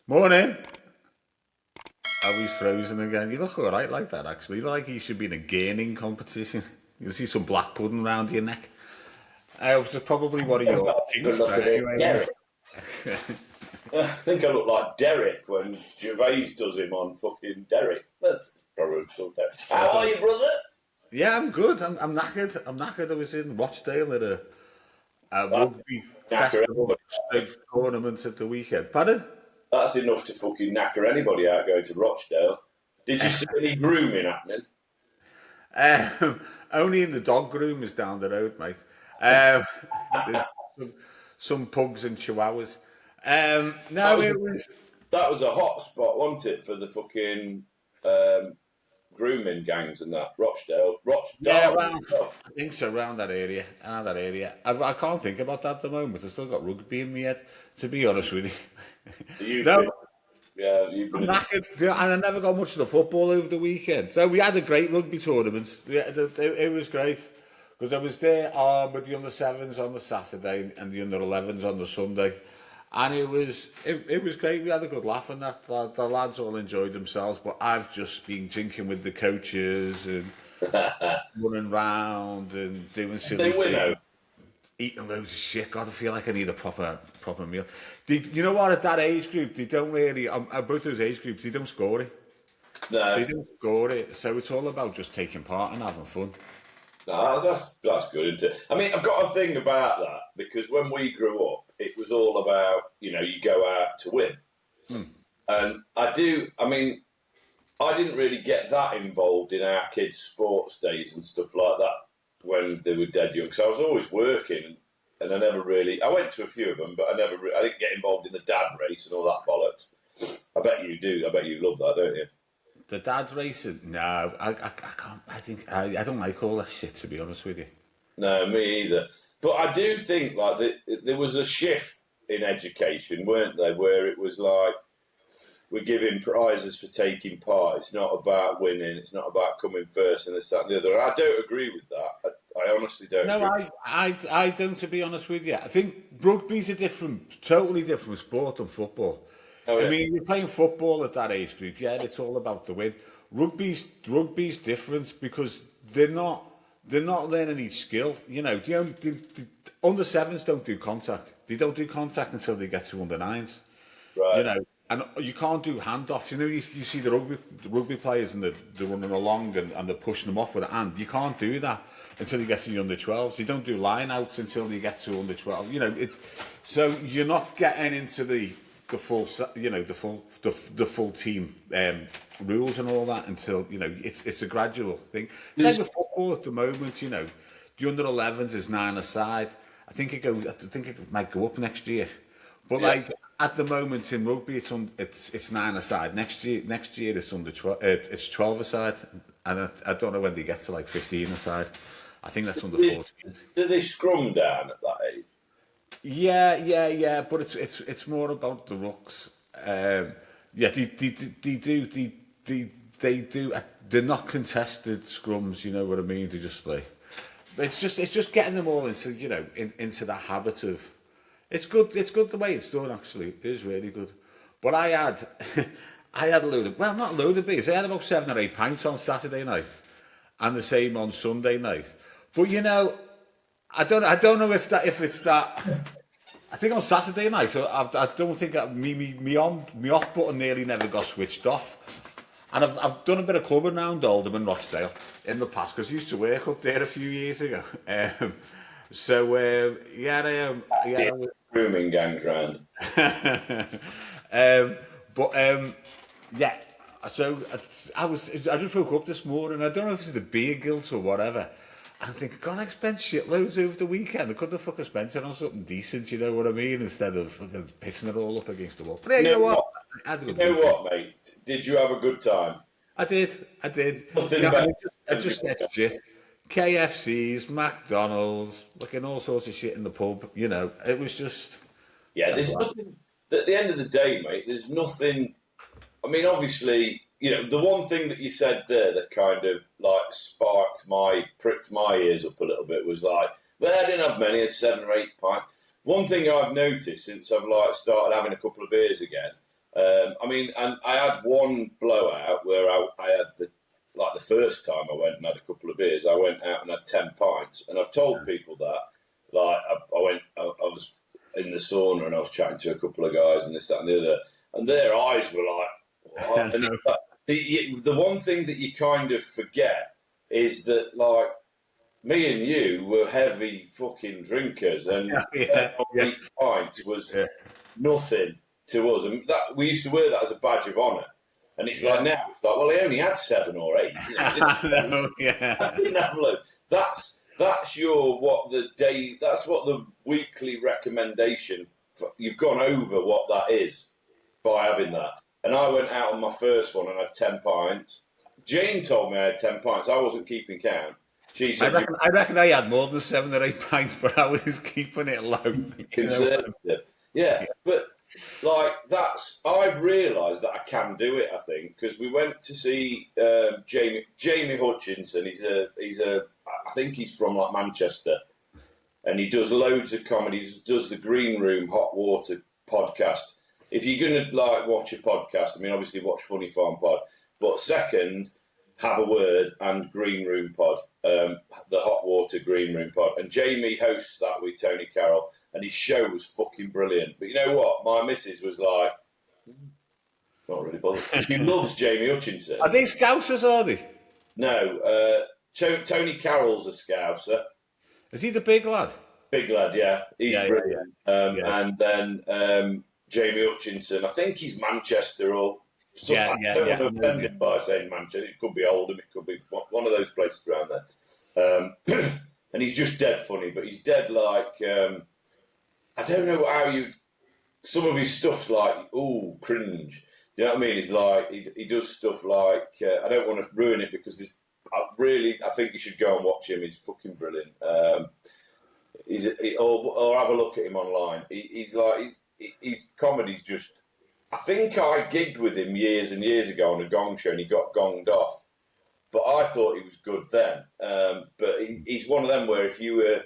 Morning. Oh, he's frozen again. You look all right like that, actually. You look like you should be in a gaining competition. You'll see some black pudding around your neck. Which is probably one of your Good kinks, looking that, at anyway. Derek. I think I look like Derek when Gervais does him on fucking Derek. That's probably still Derek. How are you, brother? Yeah, I'm good. I'm knackered. I'm knackered. I was in Rochdale at a rugby Knacker festival everybody. tournament at the weekend. Pardon? That's enough to fucking knacker anybody out going to Rochdale. Did you see any grooming happening? Only in the dog groom is down the road, mate. Um, there's some pugs and chihuahuas. That No, was a, it was. that was a hot spot, wasn't it, for the fucking grooming gangs and that Rochdale, Yeah, Rochdale and around. stuff. I think so, around that area. Around that area. I can't think about that at the moment. I've still got rugby in my head, to be honest with you. You've No, been, yeah, you've I'm been. knackered. Yeah, and I never got much of the football over the weekend. So we had a great rugby tournament. Yeah, it was great. Because I was there with the under-7s on the Saturday and the under-11s on the Sunday. And it was great. We had a good laugh and that. The lads all enjoyed themselves. But I've just been drinking with the coaches and running round and doing silly They win things, out. eating loads of shit. God, I feel like I need a proper meal. You know what? At that age group, they don't really. At both those age groups, they don't score it. They No, don't score it. So it's all about just taking part and having fun. no, that's good, isn't it? I mean, I've got a thing about that because when we grew up, it was all about you go out to win, and I do. I mean, I didn't really get that involved in our kids' sports days and stuff like that when they were dead young. So I was always working, and I never really. I went to a few of them, but I didn't get involved in the dad race and all that bollocks. I bet you do. I bet you love that, don't you? The dad's racing? No, I can't. I don't like all that shit, to be honest with you. No, me either. But I do think like there was a shift in education, weren't there, where it was like we're giving prizes for taking part. It's not about winning. It's not about coming first and this, that, and the other. And I don't agree with that. I honestly don't No, agree. I don't, to be honest with you. I think rugby's a totally different sport than football. Oh I yeah, mean, you're playing football at that age group, yeah, it's all about the win. Rugby's different because they're not learning each skill. The under 7s don't do contact. They don't do contact until they get to under 9s. right. And you can't do handoffs. You see the rugby players and they're running along and they're pushing them off with a hand. You can't do that until you get to the under 12s. You don't do line outs until you get to under 12. So you're not getting into the full the full team rules and all that until it's a gradual thing. Like with football at the moment, the under 11s is 9 aside. I think it might go up next year. But Yeah. like at the moment in rugby, it's 9 aside. Next year it's under 12. It's 12 aside, and I don't know when they get to like 15 aside. I think that's under 14. Do they scrum down at that age? Yeah. But it's more about the rucks. Yeah, they do. They're not contested scrums. You know what I mean? They just like. It's just getting them all into into that habit of. It's good. It's good the way it's done. Actually, it is really good. But I had, I had a load of not a load of beers. I had about 7 or 8 pints on Saturday night, and the same on Sunday night. But I don't know if it's that. I think on Saturday night, so I don't think me off button nearly never got switched off. And I've done a bit of clubbing around Oldham and Rochdale in the past because I used to work up there a few years ago. Yeah, Grooming gangs round. yeah. So I just woke up this morning. I don't know if it's the beer guilt or whatever. I'm thinking, God, I spent shitloads over the weekend. I could have fucking spent it on something decent, you know what I mean? Instead of fucking pissing it all up against the wall. But yeah, you know what? I had a You good know weekend. what, mate? Did you have a good time? I did. Nothing Yeah, better. I just said shit. KFCs, McDonald's, fucking all sorts of shit in the pub. It was just. Yeah, That's there's right. nothing. At the end of the day, mate, there's nothing. I mean, obviously, the one thing that you said there that kind of like pricked my ears up a little bit was like, well, I didn't have many, 7 or 8 pints. One thing I've noticed since I've like started having a couple of beers again, I mean, and I had one blowout where I had the first time I went and had a couple of beers, I went out and had 10 pints. And I've told people that, like, I was in the sauna and I was chatting to a couple of guys and this, that, and the other, and their eyes were like, what? And the one thing that you kind of forget is that, like, me and you were heavy fucking drinkers, and pints was nothing to us, and that we used to wear that as a badge of honour. And it's like now, it's like, well, he only had 7 or 8. You know, I didn't have loads. That's that's what the weekly recommendation. You've gone over what that is by having that. And I went out on my first one and had 10 pints. Jane told me I had 10 pints. I wasn't keeping count. She said, I reckon I had more than 7 or 8 pints, but I was keeping it low. Conservative. Yeah, but like I've realised that I can do it. I think because we went to see Jamie Hutchinson. I think he's from like Manchester, and he does loads of comedy. He does the Green Room Hot Water podcast. If you're gonna like watch a podcast, I mean, obviously watch Funnyfarm Pod, but second, have a word and Green Room Pod, the Hot Water Green Room Pod, and Jamie hosts that with Tony Carroll. And his show was fucking brilliant. But you know what? My missus was like, not really bothered. She loves Jamie Hutchinson. Are they Scousers, are they? No. Tony Carroll's a Scouser. Is he the big lad? Big lad, yeah. He's brilliant. And then Jamie Hutchinson, I think he's Manchester or something. I don't want to offend him by saying Manchester. It could be Oldham. It could be one of those places around there. And he's just dead funny, but he's dead like... I don't know how some of his stuff's like, ooh, cringe. Do you know what I mean? He's like, he does stuff like, I don't want to ruin it because I think you should go and watch him. He's fucking brilliant. Or have a look at him online. His comedy's just, I think I gigged with him years and years ago on a gong show and he got gonged off. But I thought he was good then. But he's one of them where if you were,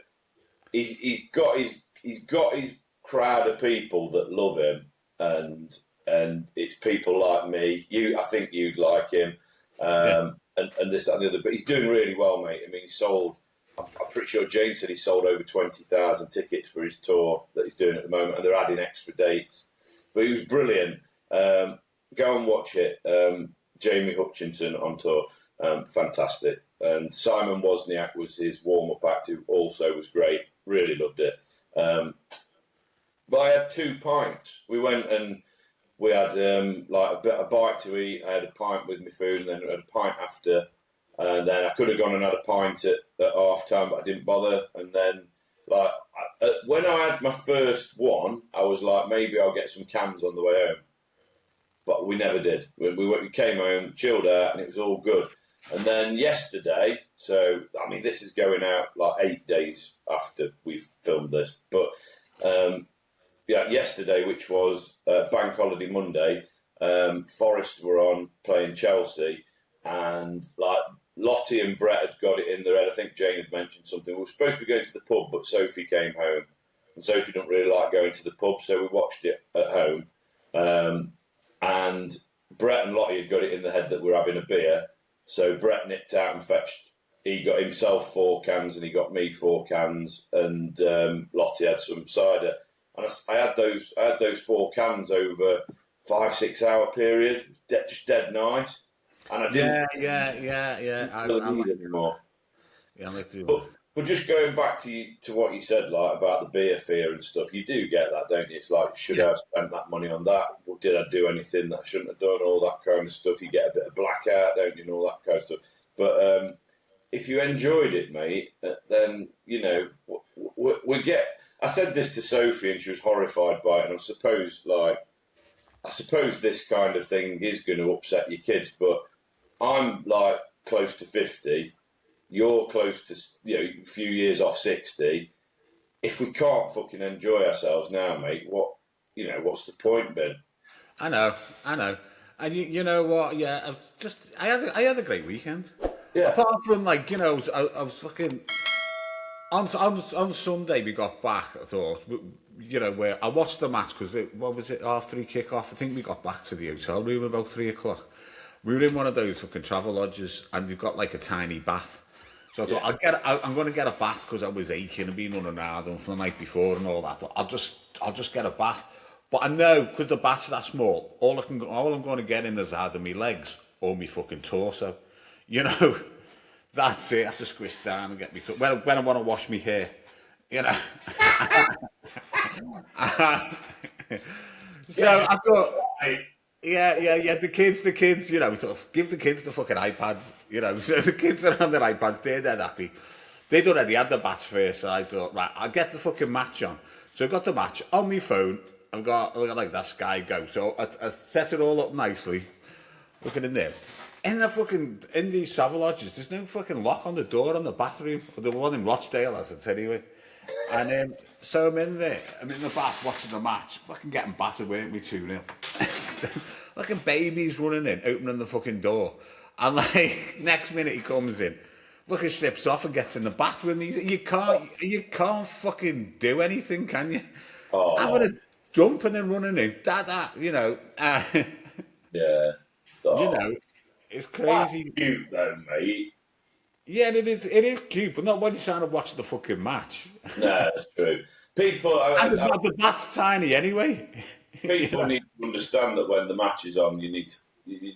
he's got his crowd of people that love him, and it's people like me. I think you'd like him, and this that, and the other. But he's doing really well, mate. I mean, he sold. I'm pretty sure Jane said he sold over 20,000 tickets for his tour that he's doing at the moment, and they're adding extra dates. But he was brilliant. Go and watch it. Jamie Hutchinson on tour, fantastic. And Simon Wozniak was his warm-up act, who also was great. Really loved it. But I had 2 pints. We went and we had like a bite to eat. I had a pint with my food, and then I had a pint after. And then I could have gone and had a pint at half time, but I didn't bother. And then, like, when I had my first one, I was like, maybe I'll get some cans on the way home. But we never did. We came home, chilled out, and it was all good. And then yesterday, so, I mean, this is going out like 8 days after we've filmed this. But, yesterday, which was Bank Holiday Monday, Forest were on playing Chelsea. And, like, Lottie and Brett had got it in their head. I think Jane had mentioned something. We were supposed to be going to the pub, but Sophie came home. And Sophie don't really like going to the pub, so we watched it at home. And Brett and Lottie had got it in the head that we're having a beer. So Brett nipped out and fetched. He got himself 4 cans and he got me 4 cans. And Lottie had some cider. And I had those 4 cans over 5-6 hour period. Just dead nice. And I didn't. Yeah. I don't need anymore. Yeah, but just going back to what you said, like about the beer fear and stuff, you do get that, don't you? It's like, should I have spent that money on that? Or did I do anything that I shouldn't have done? All that kind of stuff. You get a bit of blackout, don't you? And all that kind of stuff. But if you enjoyed it, mate, then you know we get. I said this to Sophie, and she was horrified by it. And I suppose this kind of thing is going to upset your kids, but I'm like close to 50. You're close to a few years off 60. If we can't fucking enjoy ourselves now, mate, what's the point, Ben? I know. And you know what? Yeah, I had a great weekend. Yeah. Apart from I was fucking. On Sunday we got back. I thought, where I watched the match because what was it, 3:30 kick-off? I think we got back to the hotel room about 3 o'clock. We were in one of those fucking travel lodges, and they've got like a tiny bath. So I thought I'm going to get a bath because I was aching and being running hard and from the night before and all that. I thought, I'll just get a bath. But I know because the bath's that small, all I'm going to get in is either my legs or my fucking torso. You know, that's it. I have to squish down and get me. When I want to wash my hair, you know. So I thought. Yeah. The kids, we thought, give the kids the fucking iPads, So the kids are on their iPads, they're dead happy. They'd already had the match first, so I thought, right, I'll get the fucking match on. So I got the match on my phone. I've got like that Sky Go. So I set it all up nicely. Looking in there. In these travel lodges, there's no fucking lock on the door on the bathroom. The one in Rochdale, as it's anyway. And so I'm in there. I'm in the bath watching the match. Fucking getting battered, weren't we, 2-0? Fucking babies running in, opening the fucking door. And like, next minute he comes in, fucking slips off and gets in the bathroom. You can't fucking do anything, can you? Oh. I'm gonna jump and then running in. Yeah. Oh. It's crazy. That's cute though, mate. Yeah, it is cute, but not when you're trying to watch the fucking match. No, that's true. People, the bat's tiny anyway. People need to understand that when the match is on, you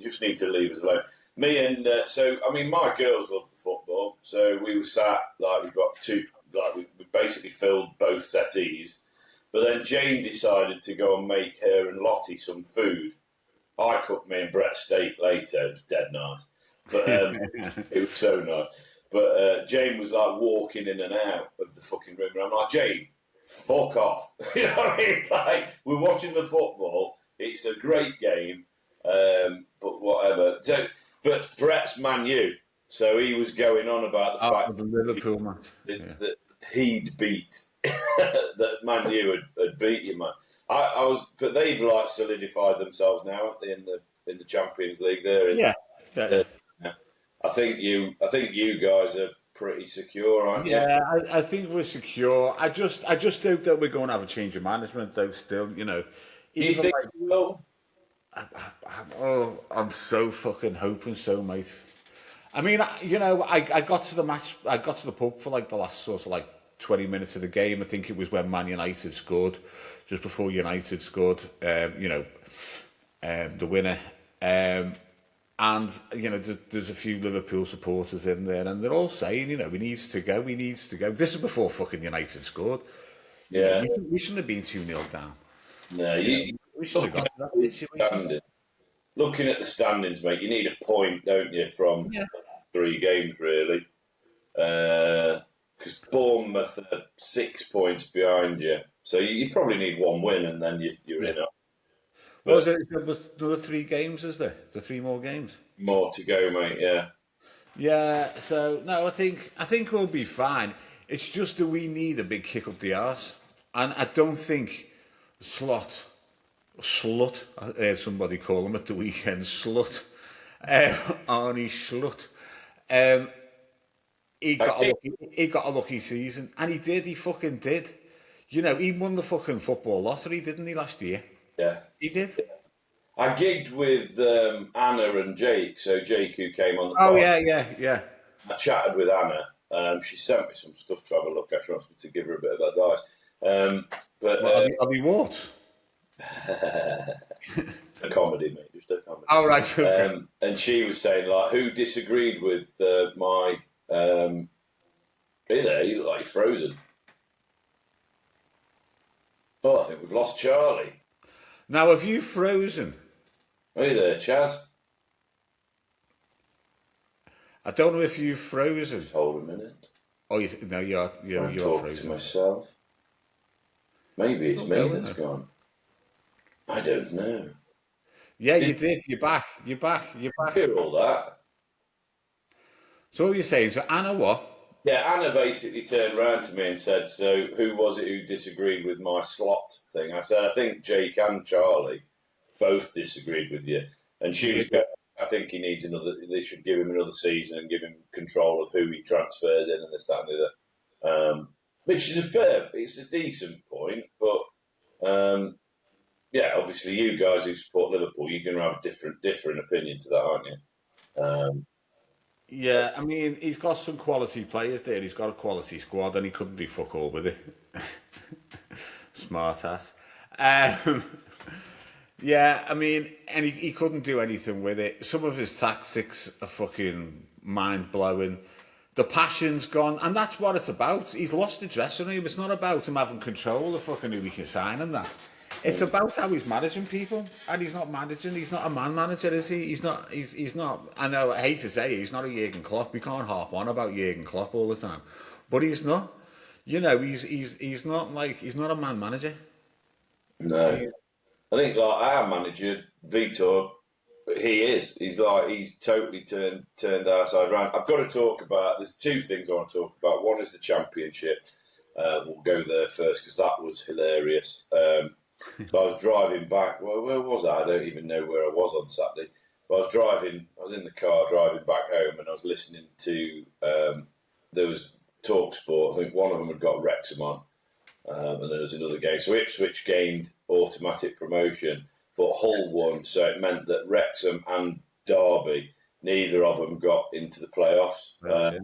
just need to leave us alone. Me and my girls love the football, so we were sat we've got two, we basically filled both settees. But then Jane decided to go and make her and Lottie some food. I cooked me and Brett steak later. It was dead nice. But it was so nice. But Jane was like walking in and out of the fucking room. And I'm like, Jane, fuck off. You know what I mean? It's like, we're watching the football. It's a great game. But whatever. So, but Brett's Man U. So he was going on about the fact the Liverpool match. That he'd beat, that Man U had beat you, man. But they've like solidified themselves now, aren't they, in the Champions League? I think you guys are pretty secure, aren't you? Yeah, I think we're secure. I just hope that we're going to have a change of management, though. Still, Do you think you will? I'm so fucking hoping so, mate. I mean, I got to the match. I got to the pub for like the last sort of 20 minutes of the game. I think it was when Man United scored, just before United scored. The winner. And, there's a few Liverpool supporters in there, and they're all saying, we need to go. This is before fucking United scored. Yeah. We shouldn't have been 2-0 down. No, we should have got to that situation. Looking at the standings, mate, you need a point, don't you, from 3 games, really. Because Bournemouth are 6 points behind you. So you probably need 1 win, and then you're in. Was there another 3 games, is there? The 3 more games? More to go, mate, yeah. Yeah, so, no, I think we'll be fine. It's just that we need a big kick up the arse. And I don't think slut, I heard somebody call him at the weekend, slut, Arnie Slut. He got a lucky season, and he fucking did. He won the fucking football lottery, didn't he, last year? Yeah. He did. I gigged with Anna and Jake, so Jake who came on the pod. Oh, yeah. I chatted with Anna. She sent me some stuff to have a look at. She wants me to give her a bit of advice. Are they what? A comedy, mate, just a comedy. Oh, right. Okay. And she was saying, who disagreed with my... Hey there, you look like you're frozen. Oh, I think we've lost Charlie. Now, have you frozen? Hey there, Chaz. I don't know if you've frozen. Just hold a minute. Oh, you're talking to myself. Maybe it's me that's gone. I don't know. Yeah, you did. You're back. Hear all that. So what are you saying? So Anna what? Yeah, Anna basically turned around to me and said, so who was it who disagreed with my slot thing? I said, I think Jake and Charlie both disagreed with you. And she was going, I think he needs they should give him another season and give him control of who he transfers in and this, that and the other. Which is it's a decent point, but yeah, obviously you guys who support Liverpool, you're going to have a different opinion to that, aren't you? Yeah, I mean, he's got some quality players there. He's got a quality squad, and he couldn't do fuck all with it. Smart ass. Um, yeah, I mean, and he couldn't do anything with it. Some of his tactics are fucking mind blowing. The passion's gone, and that's what it's about. He's lost the dressing room. It's not about him having control of fucking who he can sign and that. It's about how he's managing people, and he's not managing. He's not a man manager, is he? He's not. He's not. I know. I hate to say it, he's not a Jurgen Klopp. We can't harp on about Jurgen Klopp all the time, but he's not. You know, he's not like he's not a man manager. No, I think like our manager Vitor, he is. He's totally turned our side around. I've got to talk about. There's two things I want to talk about. One is the championship. We'll go there first because that was hilarious. So I was driving back. Well, where was I? I don't even know where I was on Saturday. But I was driving. I was in the car driving back home, and I was listening to. There was Talk Sport. I think one of them had got Wrexham on, and there was another game. So Ipswich gained automatic promotion, but Hull won. So it meant that Wrexham and Derby, neither of them got into the playoffs. I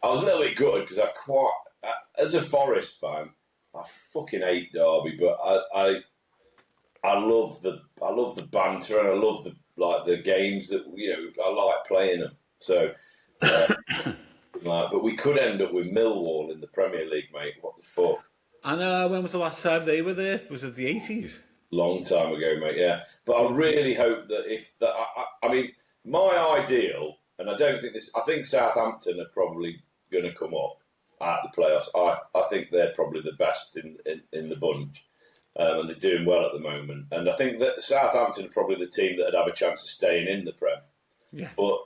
was a little bit gutted because as a Forest fan, I fucking hate Derby, but I love the banter and I love the games that I like playing them. So, but we could end up with Millwall in the Premier League, mate. What the fuck? I know. When was the last time they were there? Was it the 80s? Long time ago, mate. Yeah, but I really hope that I mean, my ideal, and I don't think this. I think Southampton are probably going to come up at the playoffs. I think they're probably the best in the bunch. And they're doing well at the moment. And I think that Southampton are probably the team that would have a chance of staying in the Prem. Yeah. But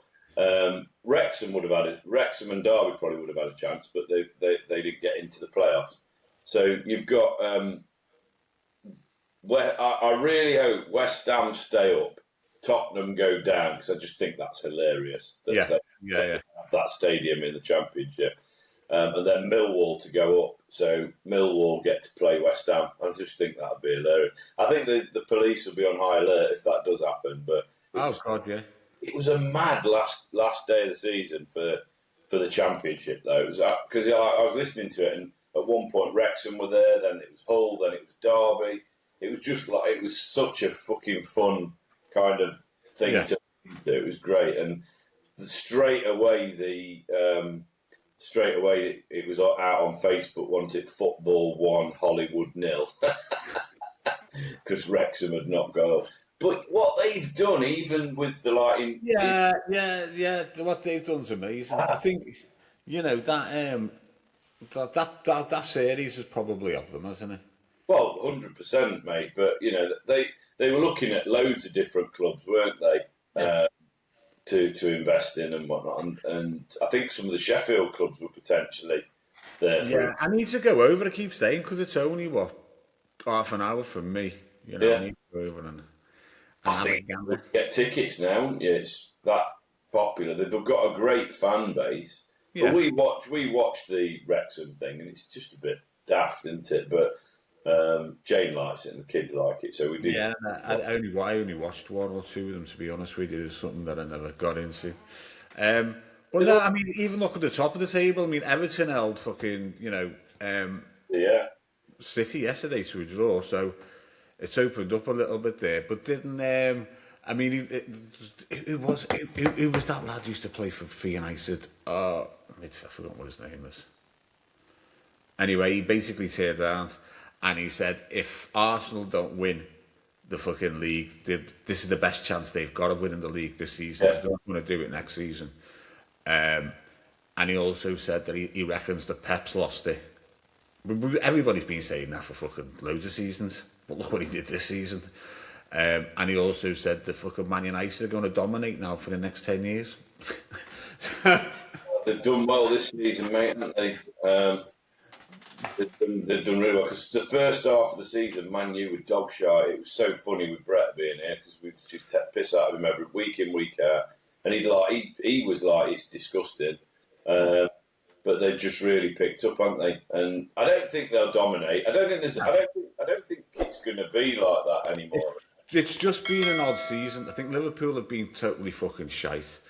Wrexham and Derby probably would have had a chance, but they didn't get into the playoffs. So you've got I really hope West Ham stay up, Tottenham go down, because I just think that's hilarious. That stadium in the Championship. And then Millwall to go up, so Millwall get to play West Ham. I just think that'd be hilarious. I think the police will be on high alert if that does happen. But it was a mad last day of the season for the Championship, though. It was because I was listening to it, and at one point Wrexham were there, then it was Hull, then it was Derby. It was just like it was such a fucking fun kind of thing to do. It was great, and straight away it was out on Facebook, wasn't it? Football 1, Hollywood 0. Because Wrexham had not gone. But what they've done, even with the lighting... What they've done's amazing. I think, that series is probably of them, isn't it? Well, 100%, mate. But, they were looking at loads of different clubs, weren't they? Yeah. To invest in and whatnot, and I think some of the Sheffield clubs were potentially there. Yeah, I need to go over. I keep saying because it's only half an hour from me. I need to go over and I think you get tickets now, wouldn't you? It's that popular. They've got a great fan base. Yeah. But we watch the Wrexham thing, and it's just a bit daft, isn't it? But Jane likes it and the kids like it, so we do. Yeah, I only watched one or two of them, to be honest with you. It's something that I never got into. But no, I mean, even look at the top of the table. I mean, Everton held fucking, City yesterday to a draw, so it's opened up a little bit there. But didn't, I mean, who was that lad who used to play for United? I forgot what his name is. Anyway, he basically turned around and he said, if Arsenal don't win the fucking league, this is the best chance they've got of winning the league this season. They're not going to do it next season. And he also said that he reckons that Pep's lost it. Everybody's been saying that for fucking loads of seasons, but look what he did this season. And he also said that fucking Man United are going to dominate now for the next 10 years. They've done well this season, mate, haven't they? They've done really well, because the first half of the season, Man U were dog shit. It was so funny with Brett being here, because we just take piss out of him every week in, week out, and he was like, it's disgusting. But but they've just really picked up, haven't they? And I don't think they'll dominate. I don't think it's going to be like that anymore. It's just been an odd season. I think Liverpool have been totally fucking shite.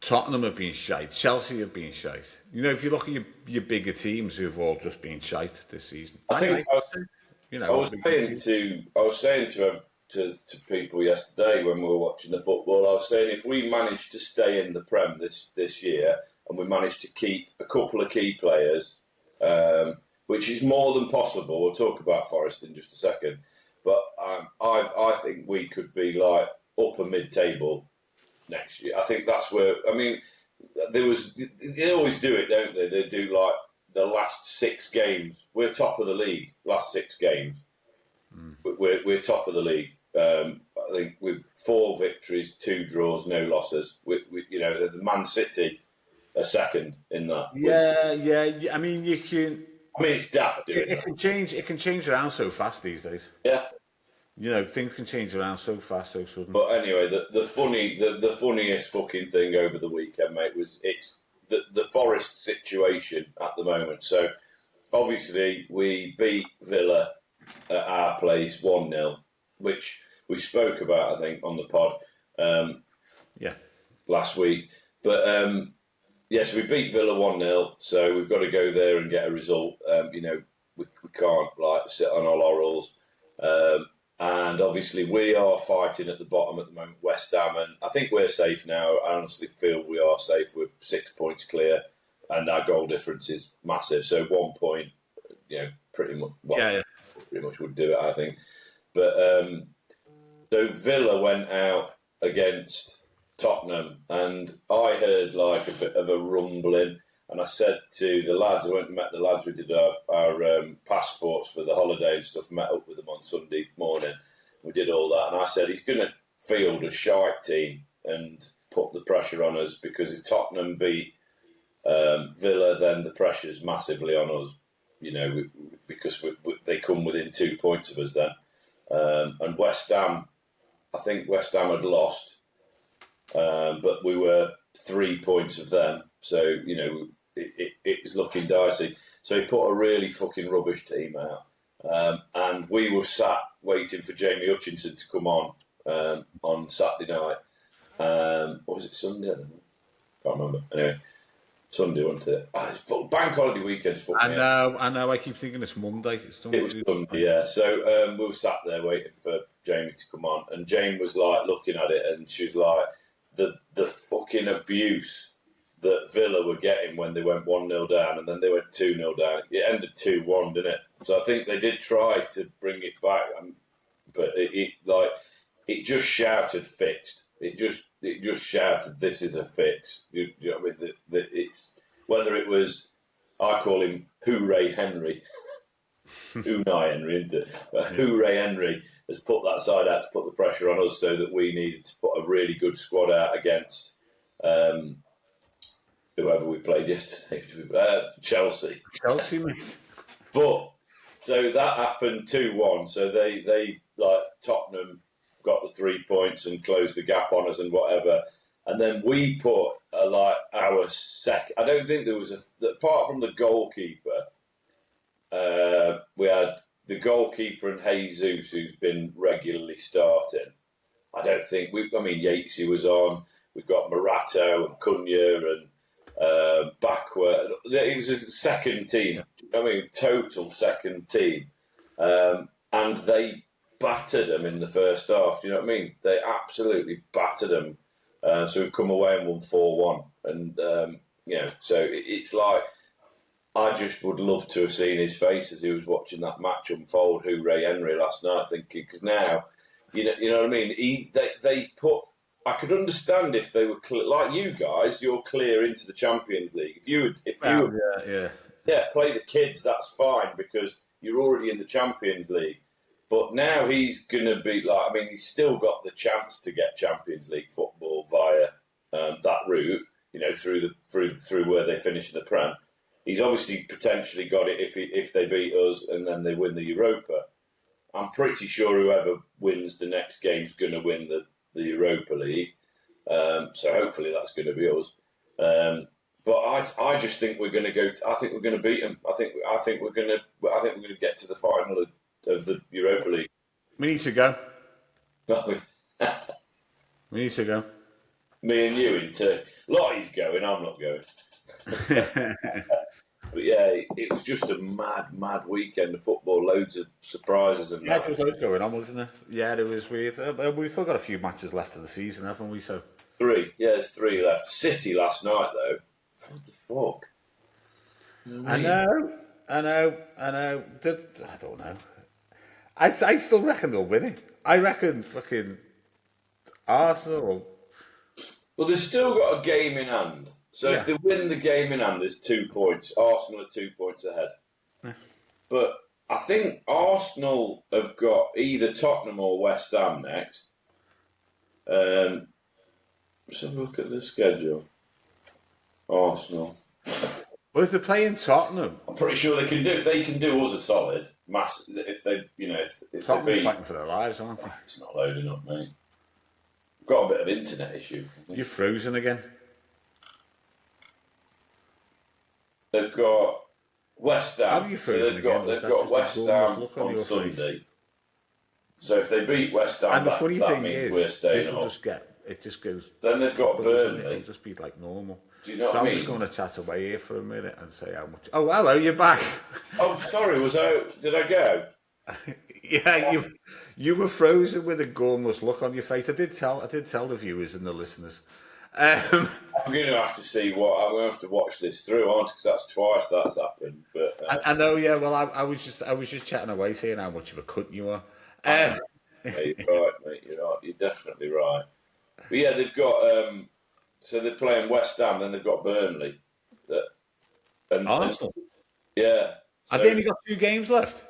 Tottenham have been shite. Chelsea have been shite. You know, if you look at your bigger teams, who've all just been shite this season. I was saying to people yesterday when we were watching the football, I was saying if we manage to stay in the Prem this year and we manage to keep a couple of key players, which is more than possible. We'll talk about Forest in just a second, but I think we could be like upper mid-table next year. I think that's where. I mean, they always do it, don't they? They do like the last 6 games. We're top of the league. Last 6 games, we're top of the league. I think with 4 victories, 2 draws, no losses. The Man City are second in that. Yeah. I mean, you can. I mean, it's daft doing It can change. It can change around so fast these days. Yeah. You know, things can change around so fast, so sudden. But anyway, the funniest fucking thing over the weekend, mate, was it's the Forest situation at the moment. So obviously we beat Villa at our place 1-0, which we spoke about, I think, on the pod last week. But yes, we beat Villa 1-0, so we've got to go there and get a result. We can't like sit on our laurels. And obviously we are fighting at the bottom at the moment, West Ham, and I think we're safe now. I honestly feel we are safe. We're 6 points clear, and our goal difference is massive. So 1 point, pretty much would do it, I think. But so Villa went out against Tottenham, and I heard like a bit of a rumbling. And I said to the lads, I went and met the lads, we did our passports for the holiday and stuff, met up with them on Sunday morning. We did all that. And I said, he's going to field a shite team and put the pressure on us, because if Tottenham beat Villa, then the pressure's massively on us, because they come within 2 points of us then. And West Ham, I think West Ham had lost, but we were 3 points of them. So, it was looking dicey. So he put a really fucking rubbish team out. And we were sat waiting for Jamie Hutchinson to come on Saturday night. Or was it Sunday? I don't know. Can't remember. Anyway, Sunday, wasn't it? Bank holiday weekends. I know. I keep thinking it's Monday. It was Sunday, yeah. So we were sat there waiting for Jamie to come on. And Jane was like looking at it, and she was like, the fucking abuse that Villa were getting when they went 1-0 down, and then they went 2-0 down. It ended 2-1, didn't it? So I think they did try to bring it back, but it just shouted fixed. It just shouted, this is a fix. You know what I mean? It's whether it was, I call him Hooray Henry, Unai Henry, isn't it? But Hooray Henry has put that side out to put the pressure on us, so that we needed to put a really good squad out against whoever we played yesterday, Chelsea. Chelsea, mate. But so that happened 2-1. So they like Tottenham got the 3 points and closed the gap on us and whatever. And then we put our second. I don't think there was apart from the goalkeeper. We had the goalkeeper and Jesus, who's been regularly starting. I don't think Yatesy was on. We've got Morato and Cunha and backward. It was a second team. Total second team. And they battered them in the first half. Do you know what I mean? They absolutely battered them. So we've come away and won 4-1. And, so it's like, I just would love to have seen his face as he was watching that match unfold, Hooray Henry last night, thinking, because now, you know what I mean? They put, I could understand if they were like you guys. You're clear into the Champions League. If you play the kids, that's fine, because you're already in the Champions League. But now he's going to be he's still got the chance to get Champions League football via that route, through where they finish in the Prem. He's obviously potentially got it if they beat us and then they win the Europa. I'm pretty sure whoever wins the next game's going to win the Europa League. So hopefully that's going to be us. But I just think we're going to go. I think we're going to beat them. I think we're going to get to the final of the Europa League. We need to go. We need to go. Me and you into Lottie's going. I'm not going. But yeah, it was just a mad weekend of football. Loads of surprises and there was loads going on, wasn't there? Yeah, it was weird. We've still got a few matches left of the season, haven't we? So 3. Yeah, there's 3 left. City last night though. What the fuck? I know. I don't know. I still reckon they'll win it. I reckon fucking Arsenal. Well, they've still got a game in hand. So if they win the game in hand, there's 2 points. Arsenal are 2 points ahead. Yeah. But I think Arsenal have got either Tottenham or West Ham next. Let's have a look at the schedule. Arsenal. Well, if they're playing Tottenham, I'm pretty sure they can do. They can do us a solid. If they, if Tottenham's they beat. fighting for their lives, aren't they? It's not loading up, mate. We've got a bit of internet issue. You're frozen again. They've got West Ham. Have you So frozen they've got West Ham on Sunday. Face. So if they beat West Ham, And the funny thing means is, we're staying this will up. just goes. Then they've got Burnley. It'll just be like normal. Do you know so what I mean? I'm just going to chat away here for a minute and say how much. Oh, hello, you're back. Oh, sorry. Did I go? Yeah, you were frozen with a gormless look on your face. I did tell the viewers and the listeners. I'm going to have to see what I'm going to have to watch this through, aren't I? Because that's twice that's happened. But I know, yeah. Well, I was just chatting away, saying how much of a cunt you are. Yeah, you're right, mate. You're right. You're definitely right. But yeah, they've got. So they're playing West Ham, then they've got Burnley. Arsenal. Yeah. So Have they only got 2 games left?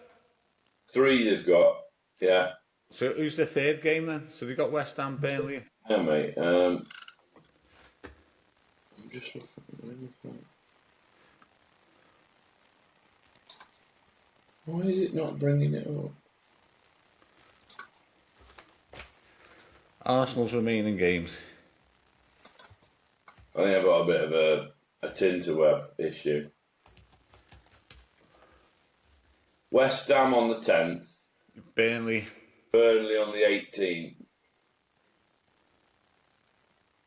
3 they've got. Yeah. So who's the 3rd game then? So they've got West Ham, Burnley. Yeah, mate. I'm just looking. Why is it not bringing it up? Arsenal's remaining games. I think I've got a bit of a Tinterweb issue. West Ham on the 10th. Burnley on the 18th.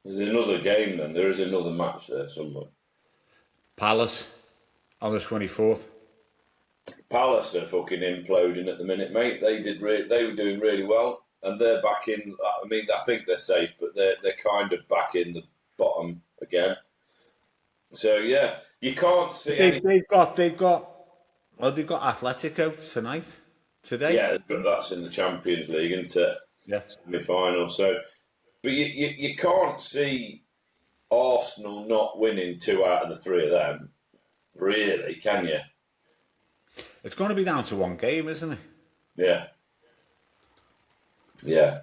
There's another game then. There is another match there somewhere. Palace on the 24th. Palace are fucking imploding at the minute, mate. They were doing really well, and they're back in. I mean, I think they're safe, but they're kind of back in the bottom again. So yeah, you can't see. They've got Atletico today. Yeah, but that's in the Champions League, isn't it? Yeah. Semi-final. So, but you can't see Arsenal not winning 2 out of the 3 of them, really, can you? It's going to be down to 1 game, isn't it? Yeah. Yeah.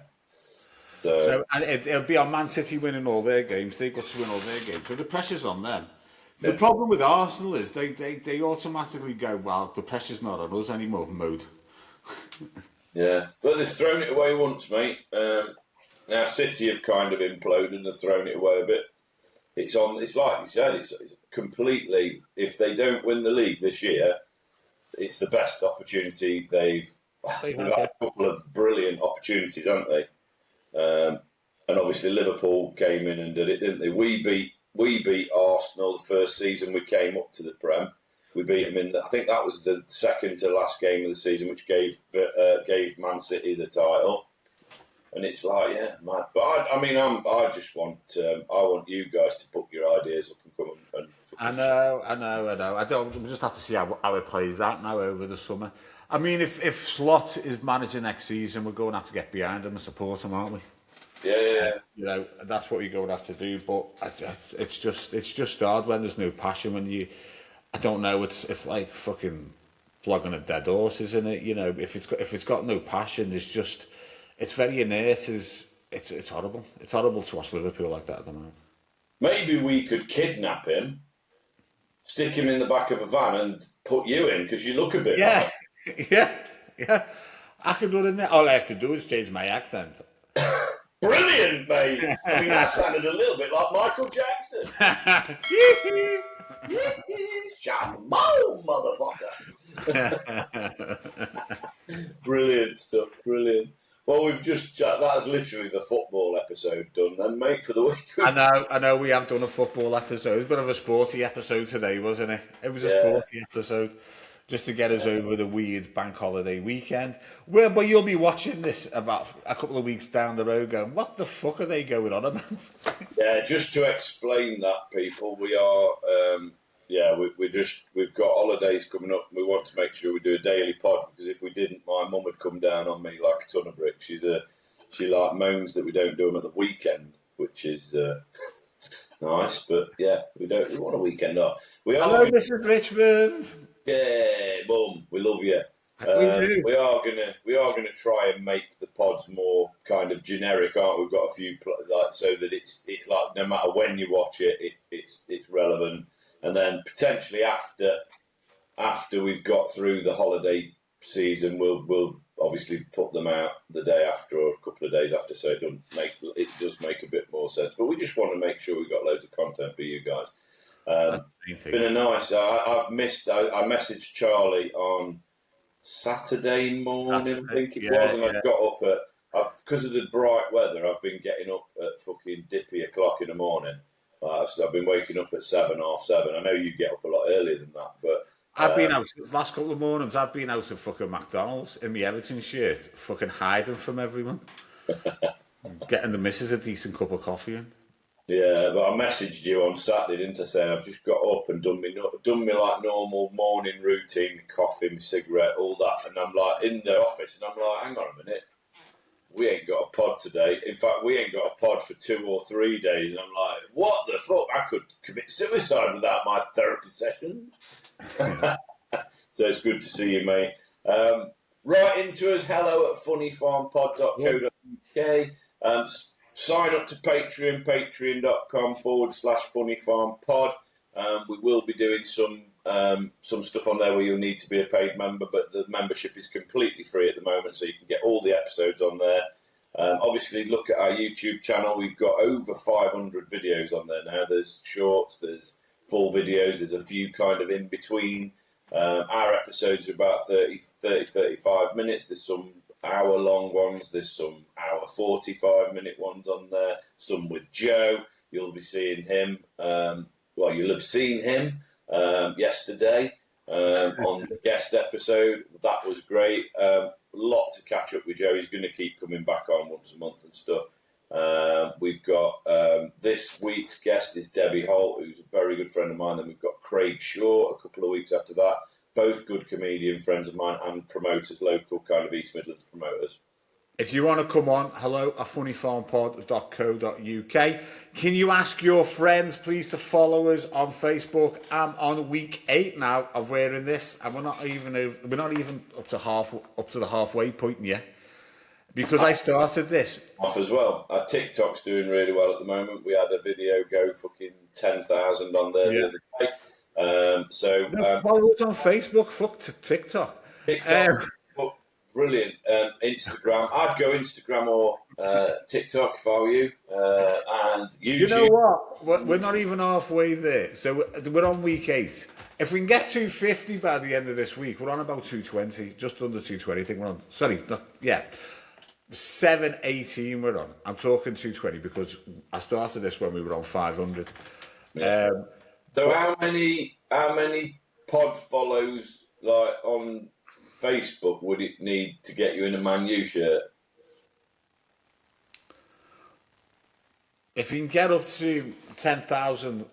So and it'll be on Man City winning all their games. They've got to win all their games. So the pressure's on them. Yeah. The problem with Arsenal is they automatically go, well, the pressure's not on us anymore mode. Yeah. But they've thrown it away once, mate. Now City have kind of imploded and thrown it away a bit. It's like you said, it's completely, if they don't win the league this year, it's the best opportunity they've had a couple of brilliant opportunities, haven't they? And obviously Liverpool came in and did it, didn't they? We beat Arsenal the first season we came up to the Prem. We beat them I think that was the second to last game of the season, which gave Man City the title. And it's like, yeah, mad. But I just want you guys to put your ideas up and come and. I know. We just have to see how it plays out now over the summer. I mean, if Slot is managing next season, we're going to have to get behind him and support him, aren't we? Yeah. That's what you're going to have to do. But it's just hard when there's no passion. When I don't know. It's like fucking flogging a dead horse, isn't it? You know, if it's got no passion, it's very inert. It's horrible. It's horrible to watch Liverpool like that at the moment. Maybe we could kidnap him, stick him in the back of a van, and put you in because you look a bit. Yeah. Yeah. I can run in there. All I have to do is change my accent. Brilliant, mate. mate. I mean, that sounded a little bit like Michael Jackson. Shammo, motherfucker. Brilliant stuff, brilliant. Well, that's literally the football episode done then, mate, for the week. I know we have done a football episode. It was a bit of a sporty episode today, wasn't it? It was a sporty episode, just to get us over the weird bank holiday weekend. But you'll be watching this about a couple of weeks down the road going, what the fuck are they going on about? Yeah, just to explain that, people, we are... we've got holidays coming up. We want to make sure we do a daily pod, because if we didn't, my mum would come down on me like a ton of bricks. She like moans that we don't do them at the weekend, which is nice. But yeah, we want a weekend off. Hello, Mrs. Richmond. Yeah, Mum, we love you. We do. We are gonna try and make the pods more kind of generic, aren't we? We've got a few so that it's like no matter when you watch it, it's relevant. And then potentially after we've got through the holiday season, we'll obviously put them out the day after or a couple of days after, so it does make a bit more sense. But we just want to make sure we've got loads of content for you guys. It's been a nice. I messaged Charlie on Saturday morning, I think it was, and I got up because of the bright weather. I've been getting up at fucking dippy o'clock in the morning. So I've been waking up at 7, half 7. I know you get up a lot earlier than that, but I've been out last couple of mornings. I've been out of fucking McDonald's in my Everton shirt, fucking hiding from everyone, getting the missus a decent cup of coffee in. Yeah, but I messaged you on Saturday, didn't I? Saying I've just got up and done me like normal morning routine, coffee, my cigarette, all that, and I'm like in the office, and I'm like, hang on a minute. We ain't got a pod today. In fact, we ain't got a pod for 2 or 3 days. And I'm like, what the fuck? I could commit suicide without my therapy session. So it's good to see you, mate. Write into us, hello@funnyfarmpod.co.uk. Sign up to Patreon, patreon.com/funnyfarmpod. We will be doing some stuff on there where you'll need to be a paid member, but the membership is completely free at the moment, so you can get all the episodes on there. Obviously, look at our YouTube channel. We've got over 500 videos on there now. There's shorts, there's full videos, there's a few kind of in between. Our episodes are about 35 minutes. There's some hour-long ones. There's some hour 45-minute ones on there. Some with Joe. You'll be seeing him. You'll have seen him yesterday on the guest episode. That was great. Lot to catch up with Joe. He's going to keep coming back on once a month and stuff. We've got this week's guest is Debbie Holt, who's a very good friend of mine. Then we've got Craig Shaw a couple of weeks after that. Both good comedian friends of mine and promoters, local kind of East Midlands promoters. If you want to come on, hello@funnyfarmpod.co.uk. Can you ask your friends, please, to follow us on Facebook? I'm on week 8 now of wearing this, and we're not even up to the halfway point yet, because I started this off as well. Our TikTok's doing really well at the moment. We had a video go fucking 10,000 on there the other day. Follow us on Facebook. Fuck TikTok. Brilliant. Instagram. I'd go Instagram or TikTok if I were you. And YouTube. You know what? We're not even halfway there. So we're on week 8. If we can get 250 by the end of this week, we're on about 220, just under 220. I think we're on. 718 we're on. I'm talking 220 because I started this when we were on 500. Yeah. So how many pod follows like on Facebook would it need to get you in a Man U shirt? If you can get up to 10,000,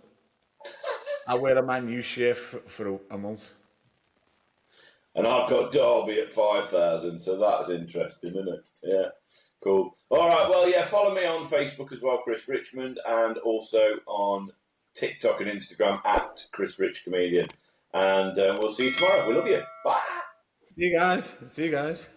I'll wear a Man U shirt for a month. And I've got Derby at 5,000, so that's interesting, isn't it? Yeah, cool. All right, well, yeah, follow me on Facebook as well, Chris Richmond, and also on TikTok and Instagram at Chris Rich Comedian. And we'll see you tomorrow. We love you. Bye. See you guys.